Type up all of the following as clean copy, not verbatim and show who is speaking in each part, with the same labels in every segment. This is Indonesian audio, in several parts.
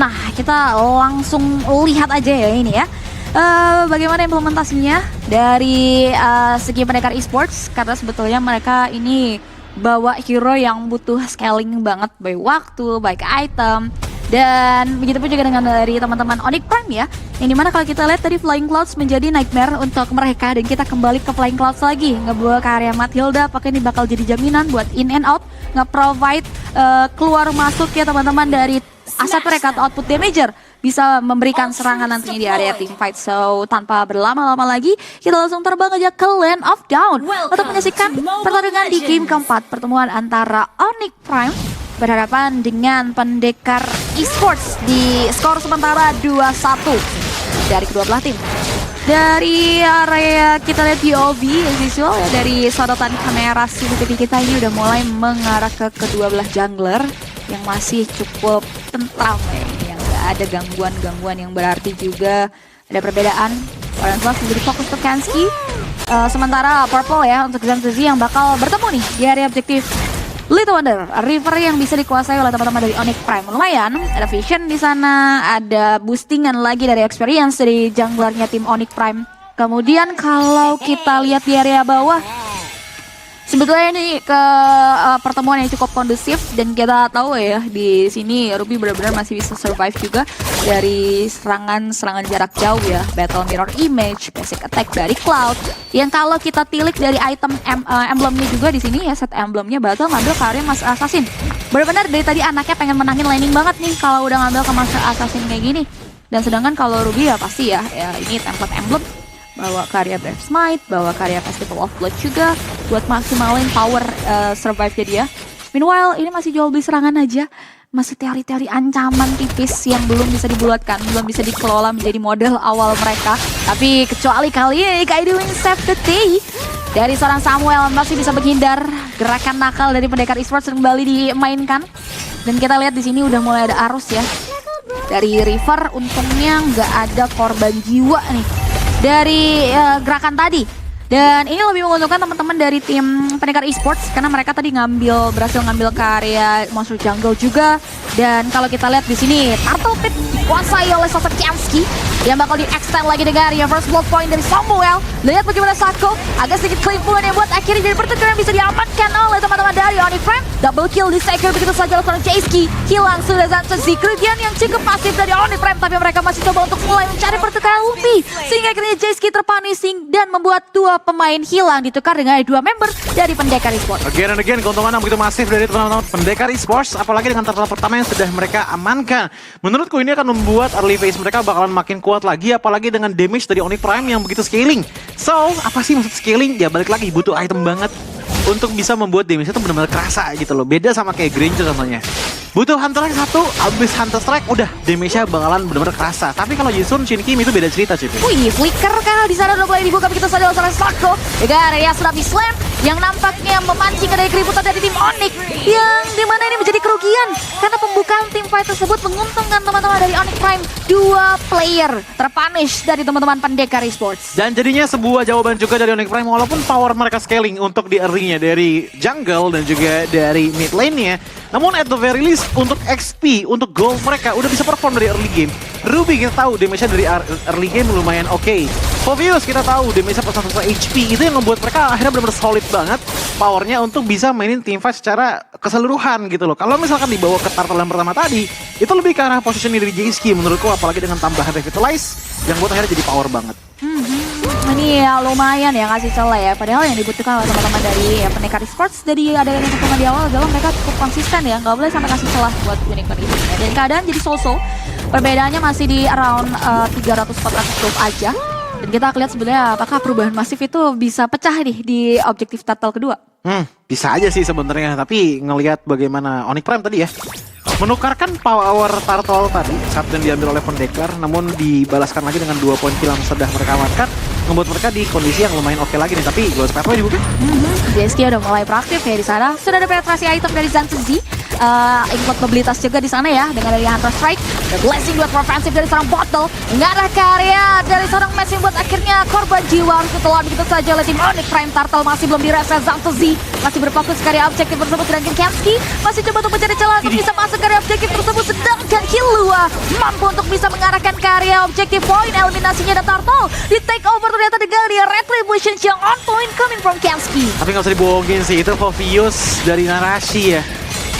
Speaker 1: Nah, kita langsung lihat aja ya ini ya. Bagaimana implementasinya dari segi pendekar esports, karena sebetulnya mereka ini bawa hero yang butuh scaling banget, baik waktu, baik item. Dan begitu pun juga dengan dari teman-teman Onyx Prime ya, yang dimana kalau kita lihat tadi Flying Clouds menjadi nightmare untuk mereka, dan kita kembali ke Flying Clouds lagi, ngebawa ke area Matilda, apakah ini bakal jadi jaminan buat in and out, nge-provide keluar masuk ya teman-teman dari aset mereka atau output damager, bisa memberikan serangan nantinya di area team fight. So tanpa berlama-lama lagi, kita langsung terbang aja ke Land of Dawn untuk menyaksikan pertarungan di game keempat, pertemuan antara Onyx Prime berhadapan dengan pendekar esports di skor sementara 2-1 dari kedua belah tim. Dari area kita lihat POV as usual ya, dari sorotan kamera CCTV kita ini udah mulai mengarah ke kedua belah jungler yang masih cukup tentram ya, yang gak ada gangguan-gangguan yang berarti juga. Ada perbedaan, Orange Lost menjadi fokus ke Kanski, sementara Purple ya untuk Zanzizi yang bakal bertemu nih di area objektif Little Wonder, river yang bisa dikuasai oleh teman-teman dari Onyx Prime. Lumayan, ada vision di sana, ada boostingan lagi dari experience dari junglernya tim Onyx Prime. Kemudian kalau kita lihat di area bawah, sebetulnya ini ke pertemuan yang cukup kondusif, dan kita tahu ya di sini Ruby benar-benar masih bisa survive juga dari serangan jarak jauh ya, battle mirror image, basic attack dari Cloud. Yang kalau kita tilik dari item emblemnya juga di sini ya, set emblemnya bakal ngambil karya Master Assassin. Benar-benar dari tadi anaknya pengen menangin laning banget nih kalau udah ngambil ke Master Assassin kayak gini. Dan sedangkan kalau Ruby ya pasti ya ini template emblem, bawa karya Brave Smite, bawa karya Festival of Blood juga buat maksimalin power survive-nya dia. Meanwhile, ini masih jual beli serangan aja. Masih teori-teori ancaman tipis yang belum bisa dibulatkan, belum bisa dikelola menjadi model awal mereka. Tapi kecuali kali ini Kaido yang save the day dari seorang Samuel masih bisa menghindar gerakan nakal dari pendekar esports kembali dimainkan. Dan kita lihat di sini udah mulai ada arus ya. Dari River untungnya nggak ada korban jiwa nih dari gerakan tadi. Dan ini lebih menguntungkan teman-teman dari tim pendekar esports karena mereka tadi berhasil ngambil karya monster jungle juga. Dan kalau kita lihat di sini Turtle Pit dikuasai oleh sosok Kanski yang bakal di-extend lagi dengan area first blood point dari Samuel. Lihat bagaimana Sako agak sedikit kelimpungan yang buat akhirnya jadi pertukaran bisa diamankan oleh teman-teman dari Onyx Prime. Double kill di secure begitu saja oleh Jayski. Hilang sudah Zanzizi, kerugian yang cukup pasif dari Onyx Prime, tapi mereka masih coba untuk mulai mencari pertukaran ulti sehingga akhirnya Jayski terpunishing dan membuat dua pemain hilang ditukar dengan dua member dari pendekar esports.
Speaker 2: Again and again, keuntungan yang begitu masif dari teman-teman pendekar esports, apalagi dengan turtle pertama yang sudah mereka amankan. Menurutku ini akan membuat early phase mereka bakalan makin kuat lagi, apalagi dengan damage dari Onyx Prime yang begitu scaling. So, apa sih maksud scaling? Ya balik lagi, butuh item banget untuk bisa membuat damage itu benar-benar kerasa gitu loh. Beda sama kayak Granger contohnya. Butuh Hunter Strike satu, abis Hunter Strike udah damage-nya bakalan benar-benar kerasa. Tapi kalau Jisun, Shin Kim itu beda cerita cuy.
Speaker 1: Wih, flicker kan di sana udah mulai dibuka begitu saja oleh Sako. Dengan area Tsunami Slam yang nampaknya memancing dari keributan dari tim Onyx, yang dimana ini menjadi kerugian karena pembukaan tim fight tersebut menguntungkan teman-teman dari Onyx Prime. Dua player terpunish dari teman-teman pendekar esports.
Speaker 2: Dan jadinya sebuah jawaban juga dari Onyx Prime, walaupun power mereka scaling untuk di early-nya dari jungle dan juga dari mid lane-nya. Namun at the very least untuk XP, untuk gold mereka udah bisa perform dari early game. Ruby kita tahu damage-nya dari early game lumayan oke. Phoveus kita tahu damage-nya plus 1 HP, itu yang membuat mereka akhirnya benar-benar solid banget powernya untuk bisa mainin team fight secara keseluruhan gitu loh. Kalau misalkan dibawa ke turtle yang pertama tadi, itu lebih ke arah positioning dari Jayski menurutku, apalagi dengan tambahan Revitalize yang buat akhirnya jadi power banget.
Speaker 1: Ini ya lumayan ya ngasih celah ya, padahal yang dibutuhkan oleh teman-teman dari pendekar esports dari adanya pertemuan di awal adalah mereka cukup konsisten ya, nggak boleh sampai kasih celah buat winning ini ya. Dan keadaan jadi so-so, perbedaannya masih di around 300-400 group aja. Dan kita lihat sebenarnya apakah perubahan masif itu bisa pecah nih di objektif turtle kedua.
Speaker 2: Bisa aja sih sebenarnya, tapi ngelihat bagaimana Onyx Prime tadi ya menukarkan power turtle tadi saat yang diambil oleh pendekar, namun dibalaskan lagi dengan 2 poin kill yang sudah mereka amankan, membuat mereka di kondisi yang lumayan oke lagi nih. Tapi Ghost Pathway dibuka.
Speaker 1: Jayski udah mulai proaktif ya di sana. Sudah ada penetrasi item dari Zanzizi. input mobilitas juga di sana ya dengan dari Hunter Strike. The Blessing buat offensive dari seorang Bottle. Nggak ada karya dari seorang Mets yang buat akhirnya korban jiwa harus ditelan begitu saja oleh tim Onyx Prime. Turtle masih belum direset. Zantuzi masih berfokus ke area objektif tersebut, sedangkan Kensky masih coba untuk mencari celah untuk bisa masuk ke area objektif tersebut, sedangkan Killua mampu untuk bisa mengarahkan ke area objektif poin eliminasinya, dan Turtle di take over ternyata dengan dia Retribution yang on point coming from Kensky.
Speaker 2: Tapi nggak usah dibohongin sih, itu Fovius dari Narashi ya.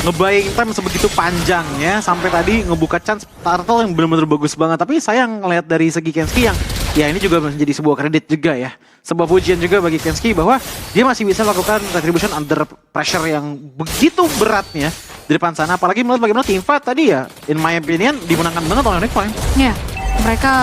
Speaker 2: Ngebayang time sebegitu panjangnya sampai tadi ngebuka chance Turtle yang benar-benar bagus banget. Tapi sayang ngelihat dari segi Kensky yang ya ini juga menjadi sebuah kredit juga ya. Sebuah pujian juga bagi Kensky bahwa dia masih bisa lakukan retribution under pressure yang begitu beratnya di depan sana. Apalagi melihat bagaimana teamfight tadi ya, in my opinion dimenangkan banget oleh Onyx Prime.
Speaker 1: Ya, mereka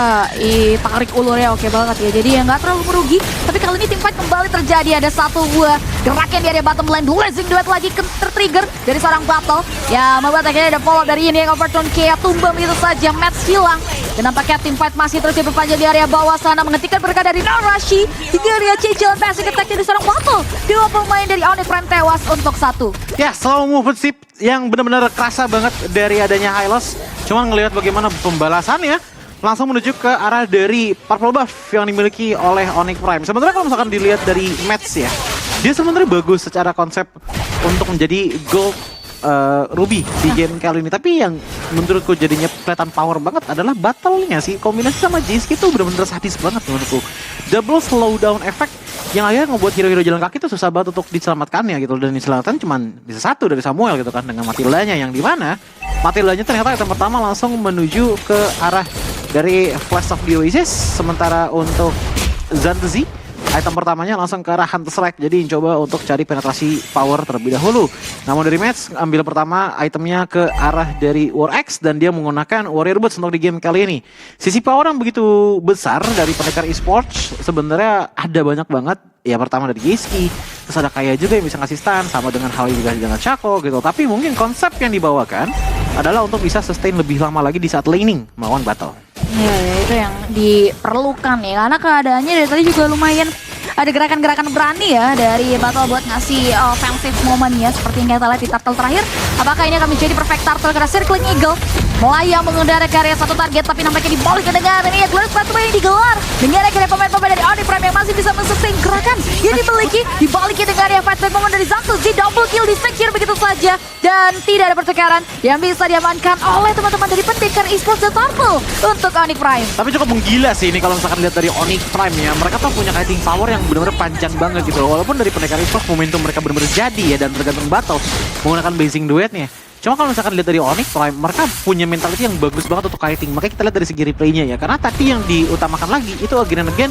Speaker 1: tarik ulurnya oke banget ya. Jadi ya nggak terlalu merugi. Tapi kali ini teamfight kembali terjadi. Ada satu buah gerakan di area bottom lane. Blazing duet lagi tertrigger dari seorang Battle. Ya, membuat akhirnya ada follow dari ini yang overturn Kea tumbang itu saja. Match hilang. Dan nampaknya teamfight masih terus diperpanjang di area bawah sana. Menghentikan berkah dari Narashi. Hingga area cicilan passing attack dari seorang Battle. Dua pemain dari Onyx Prime tewas untuk satu.
Speaker 2: Ya, slow movement sip yang benar-benar kerasa banget dari adanya Hylos. Cuman ngelihat bagaimana pembalasannya langsung menuju ke arah dari purple buff yang dimiliki oleh Onyx Prime. Sebenarnya kalau misalkan dilihat dari match ya, dia sebenarnya bagus secara konsep untuk menjadi gold Ruby di game kali ini. Tapi yang menurutku jadinya kelihatan power banget adalah battle-nya sih. Kombinasi sama Jayce itu benar-benar sadis banget menurutku. Double slowdown effect yang akhirnya ngebuat hero-hero jalan kaki itu susah banget untuk diselamatkannya gitu. Dan diselamatkan cuman bisa satu dari Samuel gitu kan, dengan Matildanya yang dimana Matildanya ternyata item pertama langsung menuju ke arah dari Flash of the Oasis. Sementara untuk Zantuzi item pertamanya langsung ke arah Hunter Strike. Jadi coba untuk cari penetrasi power terlebih dahulu. Namun dari match ambil pertama itemnya ke arah dari War X dan dia menggunakan Warrior Boots untuk di game kali ini. Sisi power yang begitu besar dari pendekar esports sebenarnya ada banyak banget. Ya pertama dari Jayce, terus ada Kaya juga yang bisa ngasih stun, sama dengan hal juga dengan Chaco gitu. Tapi mungkin konsep yang dibawakan adalah untuk bisa sustain lebih lama lagi di saat laning melawan battle.
Speaker 1: Ya, itu yang diperlukan ya, karena keadaannya dari tadi juga lumayan ada gerakan-gerakan berani ya dari Battle buat ngasih offensive moment ya, seperti yang kita lihat di Turtle terakhir. Apakah ini akan menjadi perfect Turtle karena Circling Eagle melayang mengendara ke area satu target, tapi nampaknya dibalik dengan ini ya Glorious Pathway yang digelar dengan akhirnya pemain-pemain dari Onyx Prime yang masih bisa men-sustain gerakan yang dimiliki, dibaliki dengan area fight moment dari Zantuzi. Double kill di secure begitu saja dan tidak ada pertukaran yang bisa diamankan oleh teman-teman dari pendekar esports dan Turtle untuk Onyx Prime.
Speaker 2: Tapi cukup menggila sih ini kalau misalkan lihat dari Onyx Prime ya. Mereka tuh punya kiting power yang benar-benar panjang banget gitu. Walaupun dari pendekar esports momentum mereka benar-benar jadi ya, dan tergantung battle menggunakan basing duetnya. Cuma kalau misalkan lihat dari Onyx Prime, mereka punya mentality yang bagus banget untuk kiting. Makanya kita lihat dari segi replaynya ya. Karena tadi yang diutamakan lagi itu again and again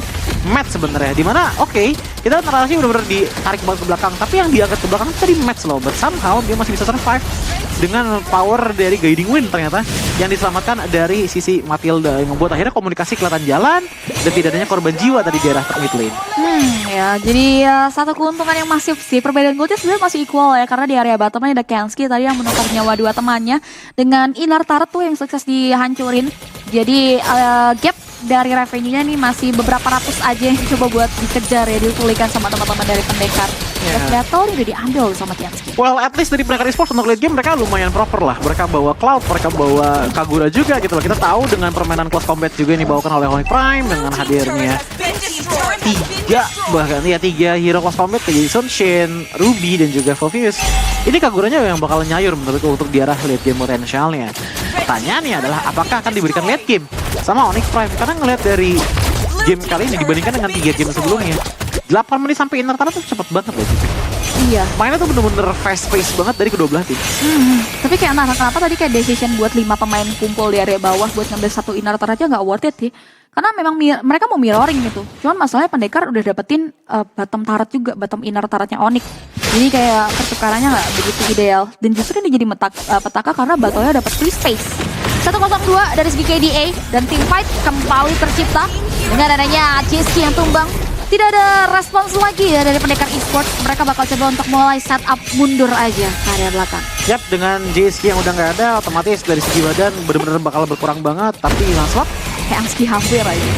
Speaker 2: match sebenarnya. Dimana oke, kita narasi benar-benar ditarik banget ke belakang. Tapi yang diangkat ke belakang tadi match loh. But somehow dia masih bisa survive dengan power dari Guiding Wind ternyata yang diselamatkan dari sisi Matilda, yang membuat akhirnya komunikasi kelihatan jalan dan tidak adanya korban jiwa tadi di arah mid lane.
Speaker 1: Ya, jadi satu keuntungan yang masif sih. Perbedaan goldnya sebenarnya masih equal ya, karena di area bottomnya ada Kensky tadi yang menukar nyawa dua temannya dengan Inner Turret tuh yang sukses dihancurin. Jadi gap dari revenue-nya nih masih beberapa ratus aja yang coba buat dikejar ya, dipulihkan sama teman-teman dari pendekar. Battle udah diambil sama Kensky.
Speaker 2: Well, at least dari pendekar esports untuk late game mereka lumayan proper lah. Mereka bawa Cloud, mereka bawa Kagura juga gitu loh. Kita tahu dengan permainan close combat juga yang dibawakan oleh Onyx Prime dengan hadirnya tiga hero close combat, Jason, Shen, Ruby dan juga Fovius. Ini Kaguranya yang bakal nyayur menurutku untuk di arah late game potensialnya. Pertanyaannya adalah apakah akan diberikan late game sama Onyx Prime? Karena ngelihat dari game kali ini dibandingkan dengan 3 game sebelumnya, 8 menit sampai Inner Turret tuh cepet banget loh.
Speaker 1: Iya.
Speaker 2: Mainnya tuh bener-bener fast pace banget dari kedua belah tim.
Speaker 1: Tapi kayak kenapa tadi kayak decision buat 5 pemain kumpul di area bawah buat ngambil satu Inner Turret aja nggak worth it sih. Karena memang mereka mau mirroring gitu. Cuman masalahnya pendekar udah dapetin bottom turret juga, bottom inner turretnya Onyx. Jadi kayak pertukarannya nggak begitu ideal. Dan justru ini jadi petaka karena battle-nya dapat free space. 1-0-2 dari segi KDA dan team fight kembali tercipta dengan adanya Jayce yang tumbang. Tidak ada respons lagi ya dari pendekar esports. Mereka bakal coba untuk mulai setup mundur aja ke area belakang.
Speaker 2: Yap, dengan Jayce yang udah nggak ada, otomatis dari segi badan benar-benar bakal berkurang banget. Tapi hilang slot,
Speaker 1: Kensky hampir aja.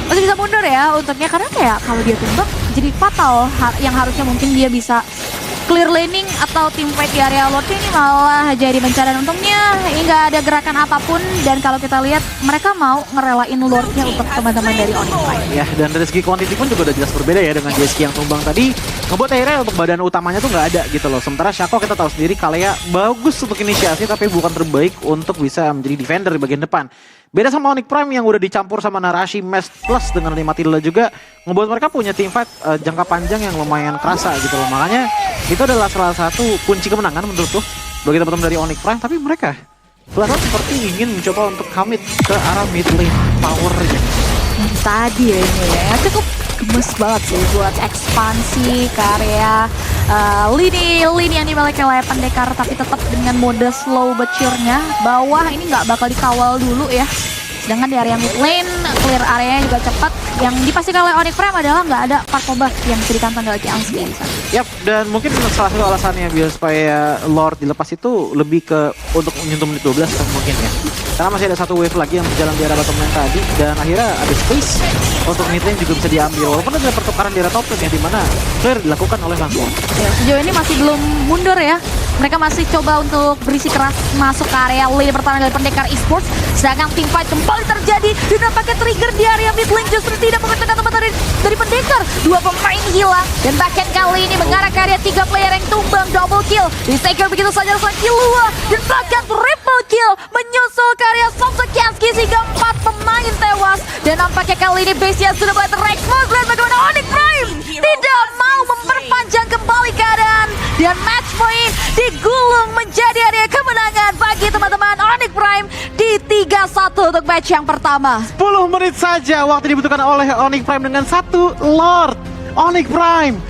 Speaker 1: Masih bisa mundur ya untuknya, karena kayak kalau dia tumbang jadi fatal. Yang harusnya mungkin dia bisa clear laning atau team fight di area Lord ini malah jadi pencarian untungnya. Nggak ada gerakan apapun, dan kalau kita lihat mereka mau ngerelain Lordnya untuk teman-teman dari Onyx Prime.
Speaker 2: Ya, dan dari segi quantity pun juga udah jelas berbeda ya dengan JSK yang tumbang tadi. Ngebuat akhirnya untuk badan utamanya tuh nggak ada gitu loh. Sementara Shaco kita tahu sendiri Kalea bagus untuk inisiasi tapi bukan terbaik untuk bisa menjadi defender di bagian depan. Beda sama Onyx Prime yang udah dicampur sama Narashi Mesh plus dengan Matilda juga, ngebuat mereka punya team fight jangka panjang yang lumayan kerasa gitu loh. Makanya itu adalah salah satu kunci kemenangan menurutku bagi teman-teman dari Onyx Prime. Tapi mereka kelihatan seperti ingin mencoba untuk commit ke arah mid lane powernya.
Speaker 1: Tadi ya ini ya cukup gemes banget sih buat ekspansi ke area lini yang dimiliki oleh pendekar, tapi tetap dengan mode slow but sure-nya bawah ini nggak bakal dikawal dulu ya. Sedangkan di area mid lane, clear areanya juga cepat. Yang dipastikan oleh Onyx Prime adalah nggak ada Parkoba yang bisa ditantang dari Angski di sana.
Speaker 2: Yap, dan mungkin salah satu alasannya biar supaya Lord dilepas itu lebih ke untuk menyentuh menit 12 kan mungkin ya. Karena masih ada satu wave lagi yang berjalan di arah bottom lane tadi, dan akhirnya ada space untuk mid lane juga bisa diambil. Walaupun ada pertukaran di arah top lane ya, di mana clear dilakukan oleh Langsung.
Speaker 1: Ya, sejauh ini masih belum mundur ya. Mereka masih coba untuk berisi keras masuk ke area lane pertahanan dari pendekar esports. Sedangkan team fight kembali terjadi dan pakai trigger di area mid lane justru tidak mengenakan tempat dari pendekar. Dua pemain hilang dan bahkan kali ini mengarah ke area 3 player yang tumbang. Double kill disegel begitu saja sang Killua, dan bahkan triple kill menyusul ke area Sosokyaski sehingga 4 pemain tewas. Dan nampaknya kali ini base-nya sudah mulai terekspos. Dan bagaimana Onyx Prime tidak mau memperpanjang kembali keadaan, dan match point digulung menjadi area kemenangan bagi teman-teman Onyx Prime di 3-1 untuk match yang pertama.
Speaker 2: 10 menit saja waktu dibutuhkan oleh Onyx Prime dengan satu Lord. Onyx Prime